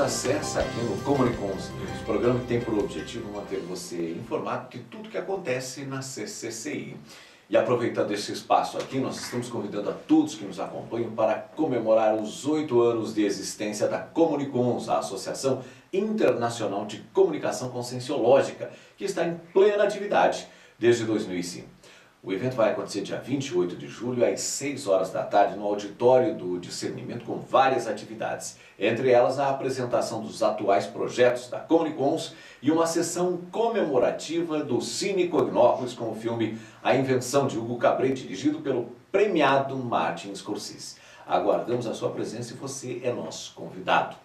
acessa aqui no Comunicons News, programa que tem por objetivo manter você informado de tudo que acontece na CCCI. E aproveitando esse espaço aqui, nós estamos convidando a todos que nos acompanham para comemorar os 8 anos de existência da Comunicons, a Associação Internacional de Comunicação Conscienciológica, que está em plena atividade desde 2005. O evento vai acontecer dia 28 de julho, às 6 horas da tarde, no auditório do Discernimento, com várias atividades. Entre elas, a apresentação dos atuais projetos da Comunicons e uma sessão comemorativa do Cine Cognópolis com o filme A Invenção de Hugo Cabret, dirigido pelo premiado Martin Scorsese. Aguardamos a sua presença e você é nosso convidado.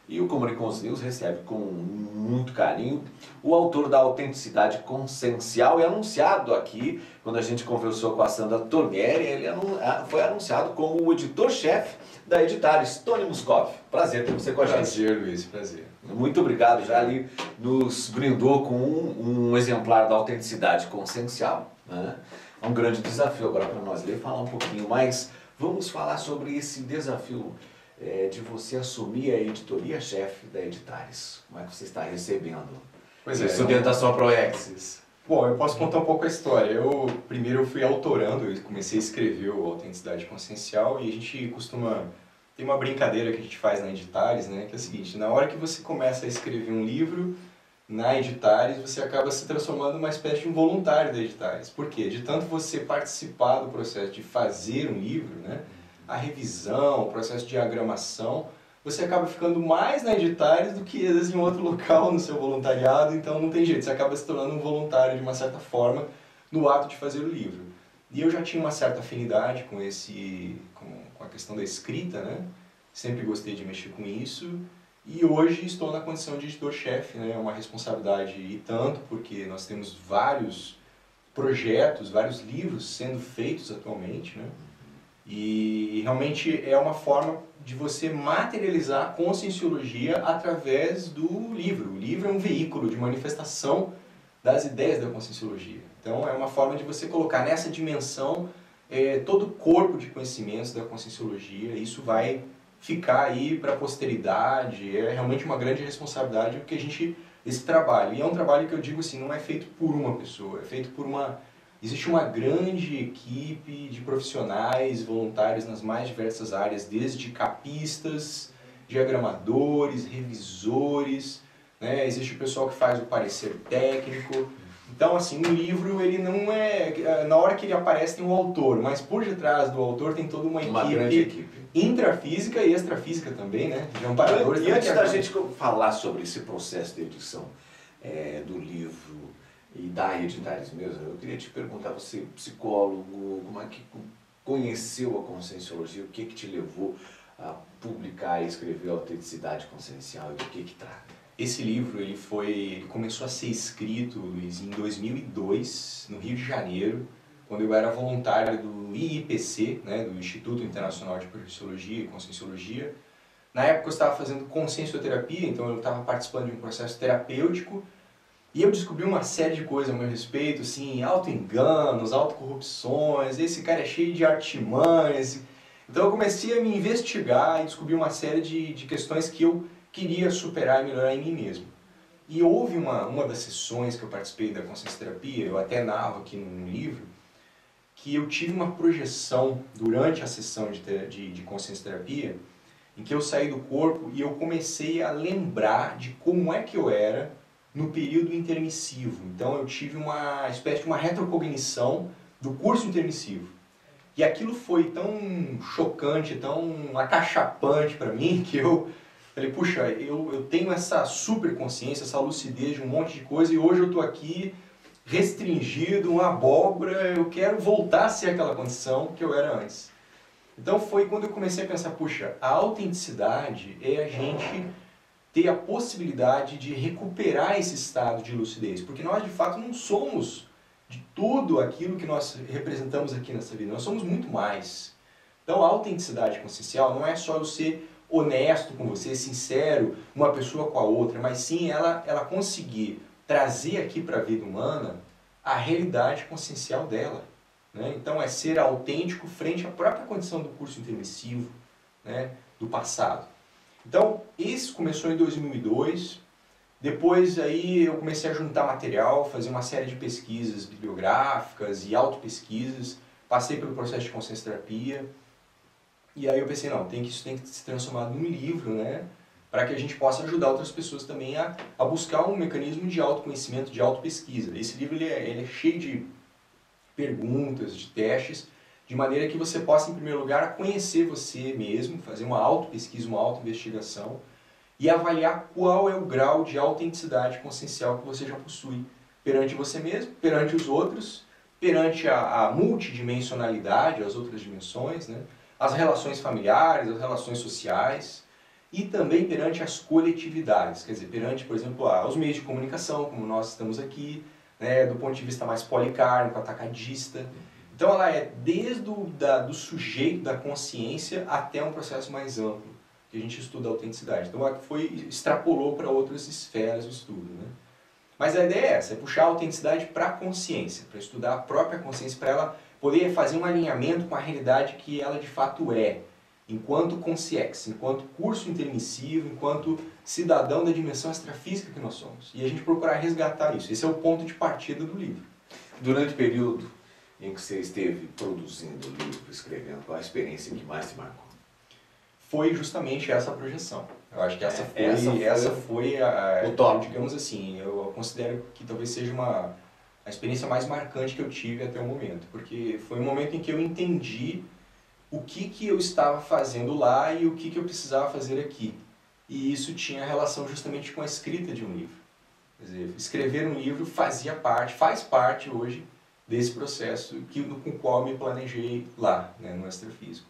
E o Comunicons News recebe com muito carinho o autor da Autenticidade Consciencial, e anunciado aqui, quando a gente conversou com a Sandra Tornieri, ele foi anunciado como o editor-chefe da Editares, Tony Muscoff. Prazer ter você com a gente. Prazer, Luiz, prazer. Muito obrigado, já ali nos brindou com um exemplar da Autenticidade Consciencial, né? É um grande desafio agora para nós ler e falar um pouquinho mais. Vamos falar sobre esse desafio de você assumir a editoria-chefe da Editares. Como é que você está recebendo isso dentro da sua Proexis? Bom, eu posso contar um pouco a história. Primeiro eu fui autorando, eu comecei a escrever o Autenticidade Consciencial e a gente costuma... Tem uma brincadeira que a gente faz na Editares, né, que é o seguinte: na hora que você começa a escrever um livro na Editares, você acaba se transformando numa espécie de um voluntário da Editares. Por quê? De tanto você participar do processo de fazer um livro, né, a revisão, o processo de diagramação, você acaba ficando mais na Editares do que às vezes em outro local no seu voluntariado, então não tem jeito, você acaba se tornando um voluntário de uma certa forma no ato de fazer o livro. E eu já tinha uma certa afinidade com a questão da escrita, né? Sempre gostei de mexer com isso, e hoje estou na condição de editor-chefe, né? É uma responsabilidade e tanto, porque nós temos vários projetos, vários livros sendo feitos atualmente, né? E realmente é uma forma de você materializar a conscienciologia através do livro. O livro é um veículo de manifestação das ideias da conscienciologia. Então é uma forma de você colocar nessa dimensão todo o corpo de conhecimentos da conscienciologia. Isso vai ficar aí para a posteridade. É realmente uma grande responsabilidade porque esse trabalho. E é um trabalho que eu digo assim, não é feito por uma pessoa, é feito por existe uma grande equipe de profissionais voluntários nas mais diversas áreas, desde capistas, diagramadores, revisores, né? Existe o pessoal que faz o parecer técnico. Então, assim, o livro, ele não é... Na hora que ele aparece tem um autor, mas por detrás do autor tem toda uma grande equipe intrafísica e extrafísica também, né? De amparadores. E antes da gente falar sobre esse processo de edição do livro e da Editares mesmo, eu queria te perguntar, você, psicólogo, como é que conheceu a conscienciologia, o que te levou a publicar e escrever a Autenticidade Consciencial e do que trata? Esse livro ele começou a ser escrito, Luiz, em 2002, no Rio de Janeiro, quando eu era voluntário do IIPC, né, do Instituto Internacional de Projeciologia e Conscienciologia. Na época eu estava fazendo consciencioterapia, então eu estava participando de um processo terapêutico. E eu descobri uma série de coisas a meu respeito, assim, auto-enganos, autocorrupções, esse cara é cheio de artimanhas. Então eu comecei a me investigar e descobri uma série de questões que eu queria superar e melhorar em mim mesmo. E houve uma das sessões que eu participei da consciencioterapia, eu até narro aqui no livro, que eu tive uma projeção durante a sessão de consciencioterapia, em que eu saí do corpo e eu comecei a lembrar de como é que eu era no período intermissivo. Então eu tive uma espécie de uma retrocognição do curso intermissivo. E aquilo foi tão chocante, tão acachapante para mim, que eu falei, puxa, eu tenho essa super consciência, essa lucidez de um monte de coisa, e hoje eu estou aqui restringido, uma abóbora, eu quero voltar a ser aquela condição que eu era antes. Então foi quando eu comecei a pensar, puxa, a autenticidade é a gente ter a possibilidade de recuperar esse estado de lucidez, porque nós de fato não somos de tudo aquilo que nós representamos aqui nessa vida, nós somos muito mais. Então a autenticidade consciencial não é só eu ser honesto com você, sincero, uma pessoa com a outra, mas sim ela conseguir trazer aqui para a vida humana a realidade consciencial dela, né? Então é ser autêntico frente à própria condição do curso intermissivo, né, do passado. Então, isso começou em 2002. Depois aí eu comecei a juntar material, fazer uma série de pesquisas bibliográficas e autopesquisas. Passei pelo processo de consciência terapia. E aí eu pensei, não, isso tem que se transformar num livro, né? Para que a gente possa ajudar outras pessoas também a buscar um mecanismo de autoconhecimento, de autopesquisa. Esse livro ele é cheio de perguntas, de testes, de maneira que você possa, em primeiro lugar, conhecer você mesmo, fazer uma autopesquisa, uma autoinvestigação e avaliar qual é o grau de autenticidade consciencial que você já possui perante você mesmo, perante os outros, perante a multidimensionalidade, as outras dimensões, né? As relações familiares, as relações sociais e também perante as coletividades, quer dizer, perante, por exemplo, os meios de comunicação, como nós estamos aqui, né, do ponto de vista mais policármico, atacadista. Então ela é desde do sujeito, da consciência, até um processo mais amplo, que a gente estuda a autenticidade. Então ela extrapolou para outras esferas do estudo, né? Mas a ideia é essa, é puxar a autenticidade para a consciência, para estudar a própria consciência, para ela poder fazer um alinhamento com a realidade que ela de fato é, enquanto consciex, enquanto curso intermissivo, enquanto cidadão da dimensão extrafísica que nós somos. E a gente procurar resgatar isso. Esse é o ponto de partida do livro. Durante o período em que você esteve produzindo o livro, escrevendo, qual a experiência que mais te marcou? Foi justamente essa projeção. Eu acho que essa foi o top. Digamos assim, eu considero que talvez seja a experiência mais marcante que eu tive até o momento, porque foi um momento em que eu entendi o que eu estava fazendo lá e o que eu precisava fazer aqui. E isso tinha relação justamente com a escrita de um livro. Quer dizer, escrever um livro faz parte hoje desse processo com o qual eu me planejei lá, né, no extrafísico.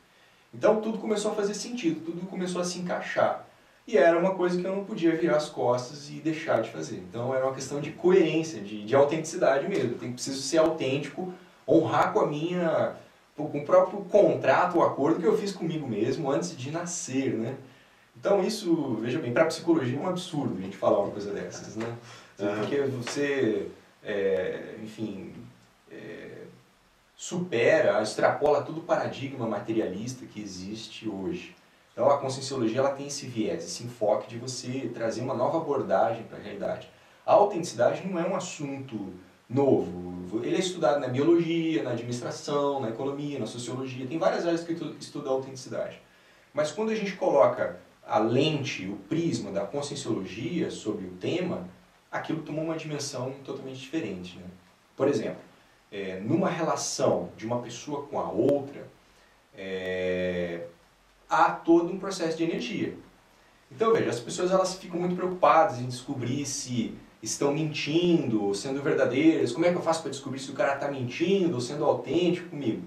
Então tudo começou a fazer sentido, tudo começou a se encaixar. E era uma coisa que eu não podia virar as costas e deixar de fazer. Então era uma questão de coerência, de autenticidade mesmo. Eu preciso ser autêntico, honrar com o próprio contrato, o acordo que eu fiz comigo mesmo antes de nascer, né? Então isso, veja bem, para a psicologia é um absurdo a gente falar uma coisa dessas, né? Porque você, enfim, extrapola todo o paradigma materialista que existe hoje. Então a conscienciologia ela tem esse viés, esse enfoque de você trazer uma nova abordagem para a realidade. A autenticidade não é um assunto novo. Ele é estudado na biologia, na administração, na economia, na sociologia. Tem várias áreas que estudam a autenticidade. Mas quando a gente coloca a lente, o prisma da conscienciologia sobre o tema, aquilo toma uma dimensão totalmente diferente, né? Por exemplo, numa relação de uma pessoa com a outra, há todo um processo de energia. Então, veja, as pessoas elas ficam muito preocupadas em descobrir se estão mentindo, sendo verdadeiras, como é que eu faço para descobrir se o cara está mentindo ou sendo autêntico comigo?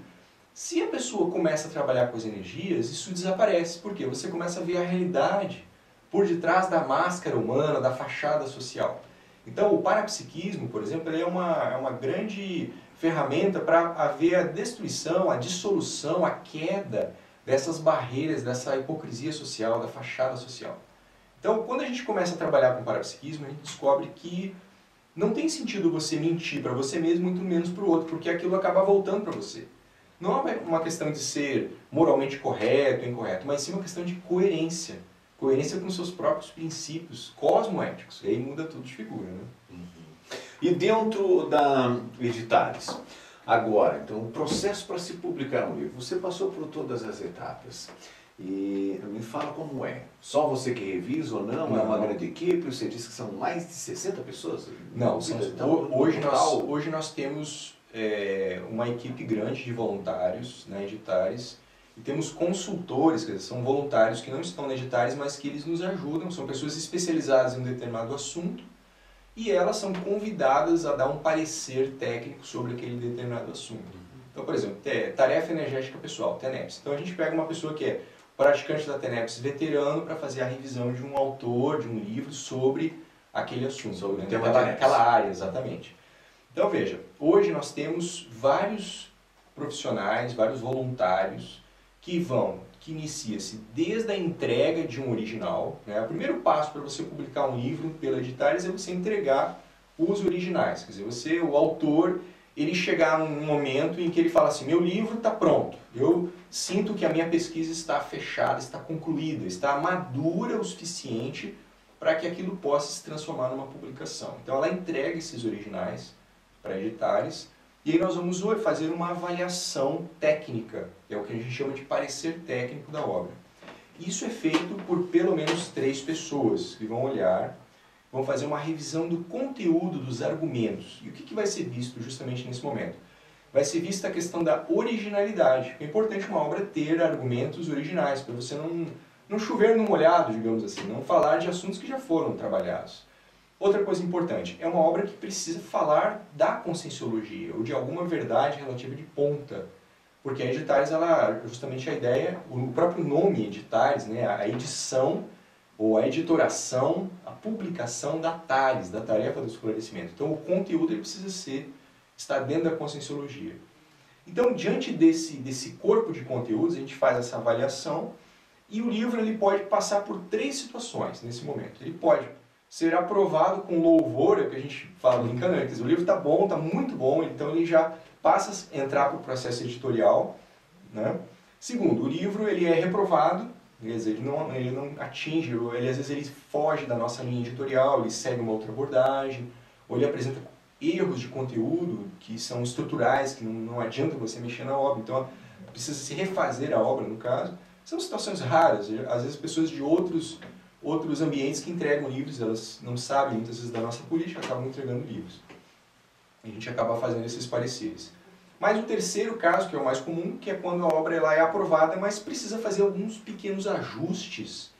Se a pessoa começa a trabalhar com as energias, isso desaparece, porque você começa a ver a realidade por detrás da máscara humana, da fachada social. Então, o parapsiquismo, por exemplo, ele é uma grande ferramenta para haver a destruição, a dissolução, a queda dessas barreiras, dessa hipocrisia social, da fachada social. Então, quando a gente começa a trabalhar com o parapsiquismo, a gente descobre que não tem sentido você mentir para você mesmo, muito menos para o outro, porque aquilo acaba voltando para você. Não é uma questão de ser moralmente correto ou incorreto, mas sim uma questão de coerência. Coerência com seus próprios princípios cosmoéticos. E aí muda tudo de figura, né? E dentro da Editares, agora, então, o processo para se publicar um livro, você passou por todas as etapas. E me fala como é. Só você que revisa ou não? Não. É uma grande equipe? Você disse que são mais de 60 pessoas? Não, hoje nós temos uma equipe grande de voluntários na Editares e temos consultores, quer dizer, são voluntários que não estão na Editares, mas que eles nos ajudam, são pessoas especializadas em um determinado assunto e elas são convidadas a dar um parecer técnico sobre aquele determinado assunto. Então, por exemplo, tarefa energética pessoal, TENEPS. Então a gente pega uma pessoa que é praticante da TENEPS veterano para fazer a revisão de um autor, de um livro sobre aquele assunto, sobre aquela área, exatamente. Então veja, hoje nós temos vários profissionais, vários voluntários que inicia-se desde a entrega de um original, né? O primeiro passo para você publicar um livro pela Editares é você entregar os originais, quer dizer, o autor ele chegar num momento em que ele fala assim, meu livro está pronto, eu sinto que a minha pesquisa está fechada, está concluída, está madura o suficiente para que aquilo possa se transformar numa publicação. Então ela entrega esses originais para editares e aí nós vamos fazer uma avaliação técnica, que é o que a gente chama de parecer técnico da obra. Isso é feito por pelo menos 3 pessoas que vão olhar, vão fazer uma revisão do conteúdo dos argumentos. E o que vai ser visto justamente nesse momento? Vai ser vista a questão da originalidade. É importante uma obra ter argumentos originais, para você não chover no molhado, digamos assim, não falar de assuntos que já foram trabalhados. Outra coisa importante, é uma obra que precisa falar da conscienciologia, ou de alguma verdade relativa de ponta. Porque a Editares, justamente a ideia, o próprio nome Editares, né, a edição, ou a editoração, a publicação da TARES, da tarefa do esclarecimento. Então o conteúdo ele precisa estar dentro da conscienciologia. Então, diante desse corpo de conteúdos, a gente faz essa avaliação e o livro ele pode passar por 3 situações nesse momento. Ele pode ser aprovado com louvor, é o que a gente fala brincando, quer dizer, o livro está bom, está muito bom, então ele já passa a entrar para o processo editorial, né? Segundo, o livro ele é reprovado, quer dizer, ele não atinge, às vezes ele foge da nossa linha editorial, ele segue uma outra abordagem, ou ele apresenta erros de conteúdo que são estruturais, que não adianta você mexer na obra, então precisa se refazer a obra, no caso. São situações raras, às vezes pessoas de outros ambientes que entregam livros, elas não sabem muitas vezes da nossa política, acabam entregando livros. A gente acaba fazendo esses pareceres. Mas o terceiro caso, que é o mais comum, que é quando a obra ela é aprovada, mas precisa fazer alguns pequenos ajustes,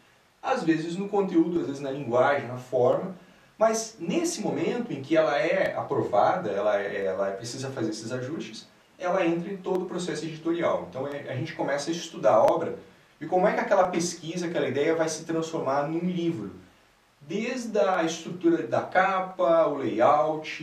às vezes no conteúdo, às vezes na linguagem, na forma, mas nesse momento em que ela é aprovada, ela precisa fazer esses ajustes, ela entra em todo o processo editorial. Então a gente começa a estudar a obra e como é que aquela pesquisa, aquela ideia vai se transformar num livro. Desde a estrutura da capa, o layout,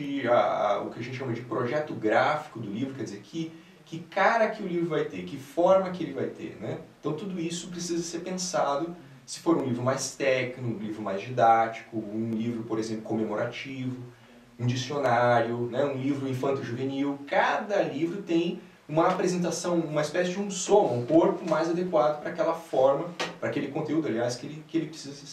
o que a gente chama de projeto gráfico do livro, quer dizer, que cara que o livro vai ter, que forma que ele vai ter, né? Então tudo isso precisa ser pensado, se for um livro mais técnico, um livro mais didático, um livro, por exemplo, comemorativo, um dicionário, né? Um livro infanto-juvenil, cada livro tem uma apresentação, uma espécie de um som, um corpo mais adequado para aquela forma, para aquele conteúdo, aliás, que ele precisa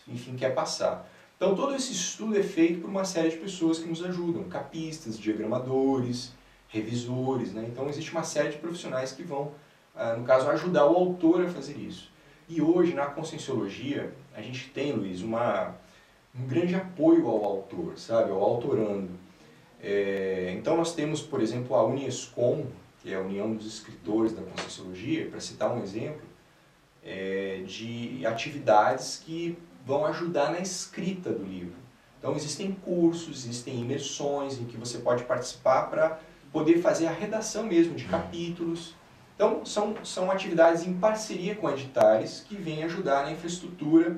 enfim, quer passar. Então todo esse estudo é feito por uma série de pessoas que nos ajudam, capistas, diagramadores, revisores, né? Então existe uma série de profissionais que vão, no caso, ajudar o autor a fazer isso. E hoje, na conscienciologia, a gente tem, Luiz, um grande apoio ao autor, sabe, ao autorando. Então nós temos, por exemplo, a Uniescom, que é a União dos Escritores da Conscienciologia, para citar um exemplo, de atividades que vão ajudar na escrita do livro. Então existem cursos, existem imersões em que você pode participar para poder fazer a redação mesmo de capítulos. Então são atividades em parceria com editares que vêm ajudar na infraestrutura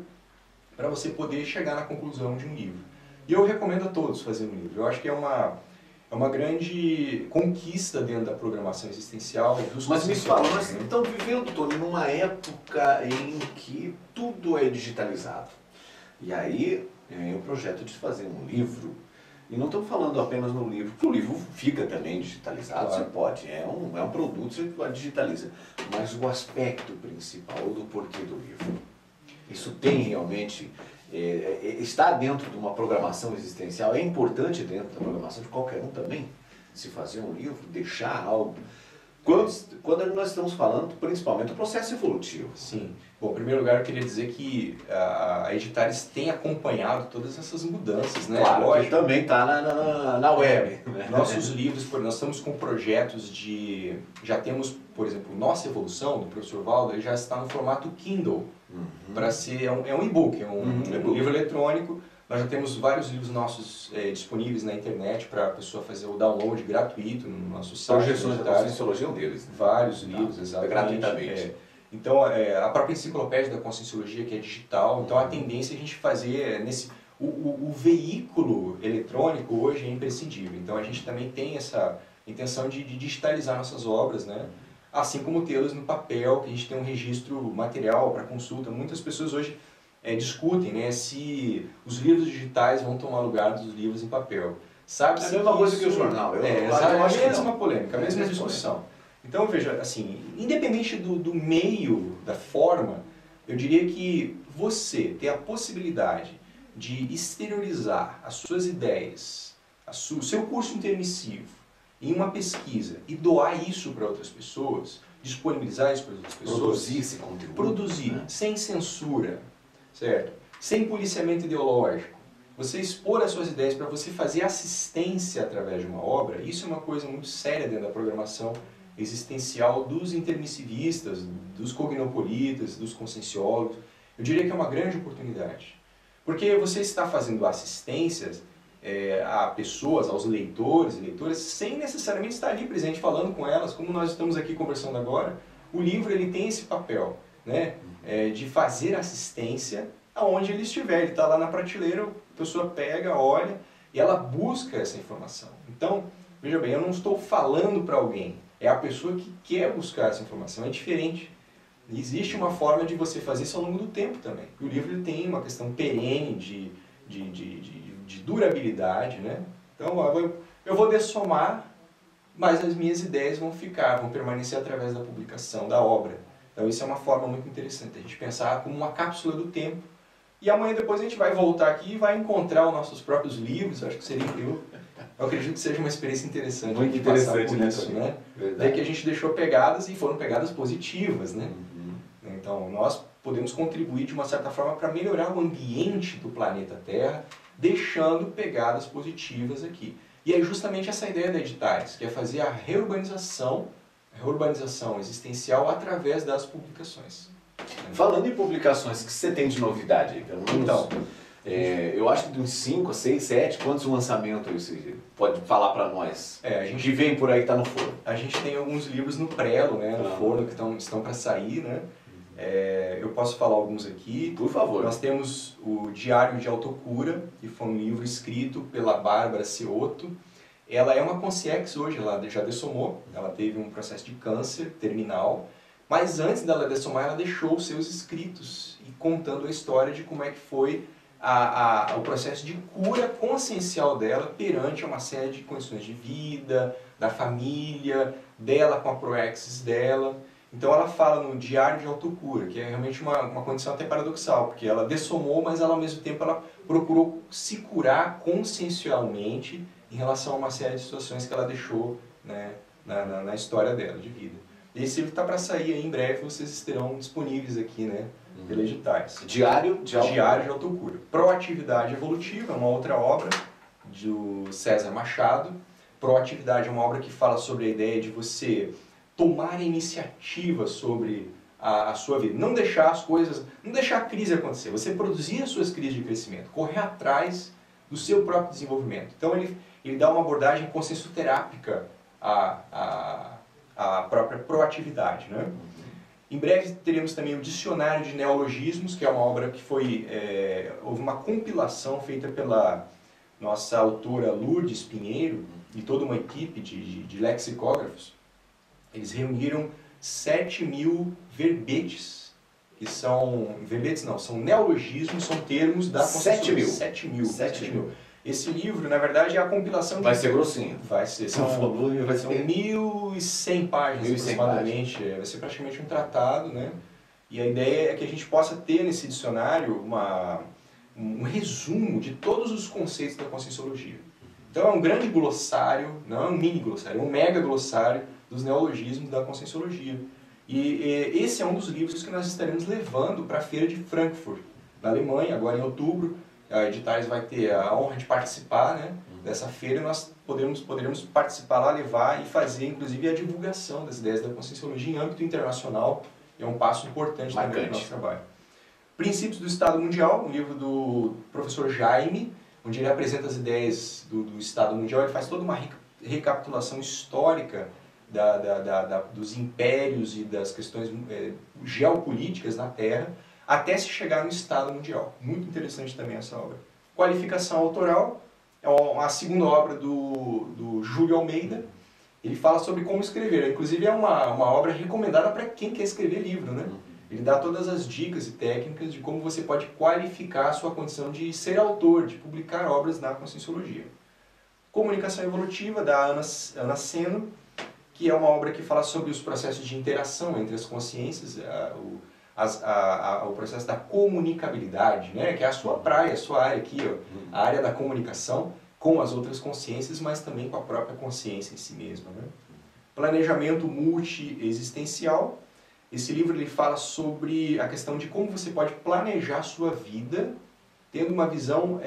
para você poder chegar na conclusão de um livro. E eu recomendo a todos fazer um livro. Eu acho que é uma grande conquista dentro da programação existencial. Mas me fala, nós estamos vivendo, Tony, numa época em que tudo é digitalizado. E aí o projeto de fazer um livro, e não estamos falando apenas no livro, porque o livro fica também digitalizado, claro. Você pode, é um produto, você digitaliza. Mas o aspecto principal do porquê do livro, isso tem realmente... está dentro de uma programação existencial, é importante dentro da programação de qualquer um também, se fazer um livro, deixar algo. Quando nós estamos falando, principalmente, do processo evolutivo. Sim. Bom, em primeiro lugar, eu queria dizer que a Editares tem acompanhado todas essas mudanças, né? Claro, que também está na web. Né? Nossos livros, nós estamos com projetos de... Já temos, por exemplo, Nossa Evolução, do professor Valdo, ele já está no formato Kindle. Para ser... É um e-book, é um livro eletrônico. Nós já temos vários livros nossos disponíveis na internet para a pessoa fazer o download gratuito no nosso site. Projeções da Conscienciologia é um deles. Né? Vários livros, exatamente. Gratuitamente. Então, a própria enciclopédia da Conscienciologia, que é digital, então a tendência é a gente fazer o veículo eletrônico hoje é imprescindível. Então a gente também tem essa intenção de digitalizar nossas obras, né? Assim como tê-las no papel, que a gente tem um registro material para consulta. Muitas pessoas hoje discutem, né, se os livros digitais vão tomar lugar dos livros em papel. Sabe-se É a mesma coisa que o jornal. É, a mesma polêmica, a mesma discussão. Então, veja, assim, independente do meio, da forma, eu diria que você ter a possibilidade de exteriorizar as suas ideias, o seu curso intermissivo, em uma pesquisa e doar isso para outras pessoas, disponibilizar isso para outras pessoas. Produzir esse conteúdo. Produzir, né? Sem censura, certo? Sem policiamento ideológico. Você expor as suas ideias para você fazer assistência através de uma obra, isso é uma coisa muito séria dentro da programação existencial dos intermissivistas, dos cognopolitas, dos conscienciólogos. Eu diria que é uma grande oportunidade. Porque você está fazendo assistências a pessoas, aos leitores e leitoras, sem necessariamente estar ali presente falando com elas, como nós estamos aqui conversando agora. O livro ele tem esse papel, né, de fazer assistência aonde ele estiver. Ele está lá na prateleira, a pessoa pega, olha e ela busca essa informação. Então, veja bem, eu não estou falando para alguém, é a pessoa que quer buscar essa informação, é diferente. Existe uma forma de você fazer isso ao longo do tempo também. O livro ele tem uma questão perene de durabilidade, né? Então, eu vou dessomar, mas as minhas ideias vão ficar, vão permanecer através da publicação, da obra. Então, isso é uma forma muito interessante, a gente pensar como uma cápsula do tempo. E amanhã depois a gente vai voltar aqui e vai encontrar os nossos próprios livros, acho que seria eu acredito que seja uma experiência interessante. Muito interessante, né? Isso, né? Ver que a gente deixou pegadas e foram pegadas positivas, né? Então, nós podemos contribuir de uma certa forma para melhorar o ambiente do planeta Terra, deixando pegadas positivas aqui. E é justamente essa ideia da Editais, que é fazer a reurbanização existencial através das publicações. Falando em publicações, o que você tem de novidade aí? Pelo menos, então, eu acho que de uns 5, 6, 7, quantos lançamentos você pode falar para nós? A gente que vem por aí que está no forno. A gente tem alguns livros no prelo, né, no forno, que estão para sair, né? Eu posso falar alguns aqui. Por favor. Nós temos o Diário de Autocura, que foi um livro escrito pela Bárbara Ciotto. Ela é uma consciex hoje, ela já dessomou, ela teve um processo de câncer terminal, mas antes dela dessomar, ela deixou os seus escritos e contando a história de como é que foi o processo de cura consciencial dela perante uma série de condições de vida, da família, dela com a proexis dela. Então ela fala no Diário de Autocura, que é realmente uma condição até paradoxal, porque ela dessomou, mas ela, ao mesmo tempo ela procurou se curar consciencialmente em relação a uma série de situações que ela deixou, né, na história dela, de vida. Esse livro está para sair aí em breve, vocês estarão disponíveis aqui, né, pela Editais. Diário de Autocura. Proatividade Evolutiva, é uma outra obra do César Machado. Proatividade é uma obra que fala sobre a ideia de você tomar a iniciativa sobre a sua vida. Não deixar as coisas, não deixar a crise acontecer. Você produzir as suas crises de crescimento, correr atrás do seu próprio desenvolvimento. Então ele dá uma abordagem consciencioterápica à própria proatividade, né? Em breve teremos também o Dicionário de Neologismos, que é uma obra que houve uma compilação feita pela nossa autora Lourdes Pinheiro e toda uma equipe de lexicógrafos. Eles reuniram 7.000 verbetes, que são... verbetes não, são neologismos, são termos da Conscienciologia. 7.000. Esse livro, na verdade, é a compilação de... Vai ser grossinho. Vai ser. São 1.100 páginas, aproximadamente. Vai ser praticamente um tratado, né? E a ideia é que a gente possa ter nesse dicionário um resumo de todos os conceitos da Conscienciologia. Então é um grande glossário, não é um mini glossário, é um mega glossário dos neologismos da Conscienciologia. E esse é um dos livros que nós estaremos levando para a Feira de Frankfurt, na Alemanha, agora em outubro. A Editais vai ter a honra de participar, né, dessa feira, e nós poderemos participar lá, levar e fazer, inclusive, a divulgação das ideias da Conscienciologia em âmbito internacional. É um passo importante também no nosso trabalho. Princípios do Estado Mundial, um livro do professor Jaime, onde ele apresenta as ideias do Estado Mundial. Ele faz toda uma recapitulação histórica dos impérios e das questões geopolíticas na Terra, até se chegar no Estado Mundial. Muito interessante também essa obra. Qualificação autoral, é a segunda obra do Júlio Almeida. Ele fala sobre como escrever. Inclusive é uma obra recomendada para quem quer escrever livro, né? Ele dá todas as dicas e técnicas de como você pode qualificar a sua condição de ser autor, de publicar obras na Conscienciologia. Comunicação Evolutiva, da Ana Seno, que é uma obra que fala sobre os processos de interação entre as consciências, o processo da comunicabilidade, né? Que é a sua praia, a sua área aqui, ó, a área da comunicação com as outras consciências, mas também com a própria consciência em si mesma, né? Planejamento multi-existencial. Esse livro ele fala sobre a questão de como você pode planejar a sua vida, tendo uma visão,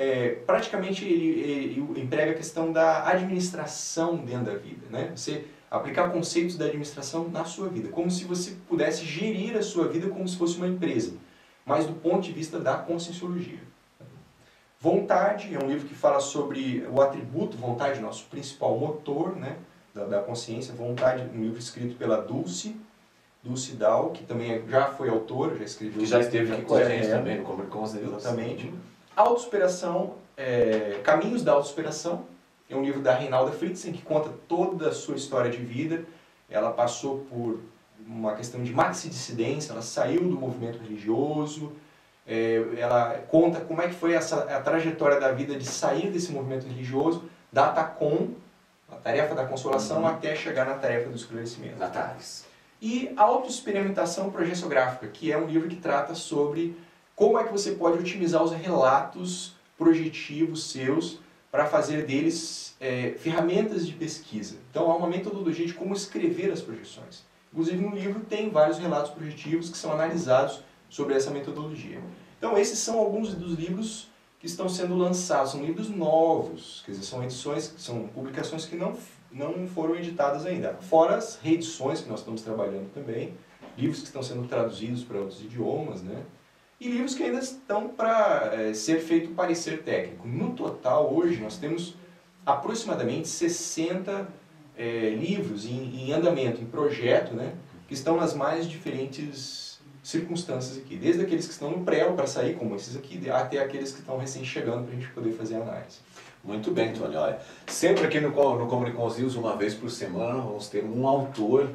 praticamente ele emprega a questão da administração dentro da vida, né? Você aplicar conceitos da administração na sua vida, como se você pudesse gerir a sua vida como se fosse uma empresa, mas do ponto de vista da conscienciologia. Vontade é um livro que fala sobre o atributo vontade, nosso principal motor, né, da consciência. Vontade, um livro escrito pela Dulce Dal, que também já foi autora, já escreveu... Que já esteve aqui com a gente também, no Comunicons News. Exatamente. Autossuperação, Caminhos da Autossuperação, é um livro da Reinalda Fritzen, que conta toda a sua história de vida. Ela passou por uma questão de maxi-dissidência, ela saiu do movimento religioso, ela conta como é que foi a trajetória da vida de sair desse movimento religioso, da TACOM, a tarefa da consolação, até chegar na tarefa do esclarecimento. Natalis. E Autoexperimentação Progenciográfica, que é um livro que trata sobre como é que você pode otimizar os relatos projetivos seus para fazer deles ferramentas de pesquisa. Então há uma metodologia de como escrever as projeções. Inclusive no livro tem vários relatos projetivos que são analisados sobre essa metodologia. Então esses são alguns dos livros que estão sendo lançados, são livros novos, quer dizer, são edições, são publicações que não foram editadas ainda. Fora as reedições que nós estamos trabalhando também, livros que estão sendo traduzidos para outros idiomas, né? E livros que ainda estão para ser feito parecer técnico. No total, hoje, nós temos aproximadamente 60 livros em andamento, em projeto, né, que estão nas mais diferentes circunstâncias aqui. Desde aqueles que estão no prelo para sair, como esses aqui, até aqueles que estão recém chegando para a gente poder fazer a análise. Muito bem, Tony. Olha, sempre aqui no Comunicons News, uma vez por semana, vamos ter um autor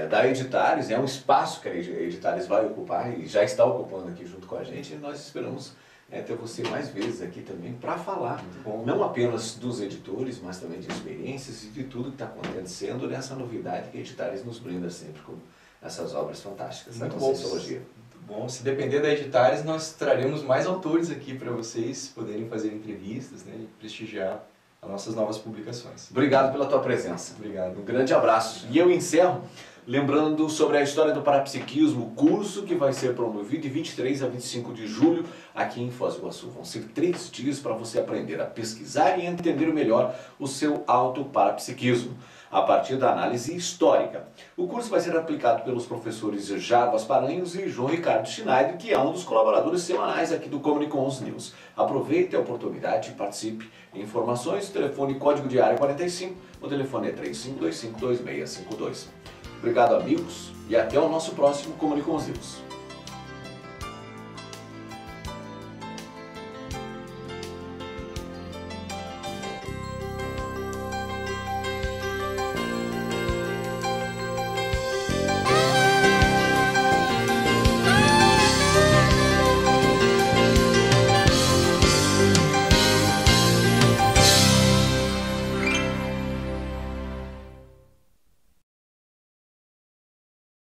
da Editares, é um espaço que a Editares vai ocupar e já está ocupando aqui junto com a gente, e nós esperamos ter você mais vezes aqui também para falar, não apenas dos editores, mas também de experiências e de tudo que está acontecendo nessa novidade que a Editares nos brinda sempre com essas obras fantásticas da Conscienciologia. Muito bom. Se depender da Editares, nós traremos mais autores aqui para vocês poderem fazer entrevistas, né, e prestigiar as nossas novas publicações. Obrigado pela tua presença. Obrigado. Um grande abraço. E eu encerro lembrando sobre a história do parapsiquismo, curso que vai ser promovido de 23 a 25 de julho aqui em Foz do Iguaçu. Vão ser 3 dias para você aprender a pesquisar e entender melhor o seu autoparapsiquismo, a partir da análise histórica. O curso vai ser aplicado pelos professores Jarbas Paranhos e João Ricardo Schneider, que é um dos colaboradores semanais aqui do Comunicons News. Aproveite a oportunidade e participe. Informações, telefone código de área 45, o telefone é 35252652. Obrigado, amigos, e até o nosso próximo Comunicons News.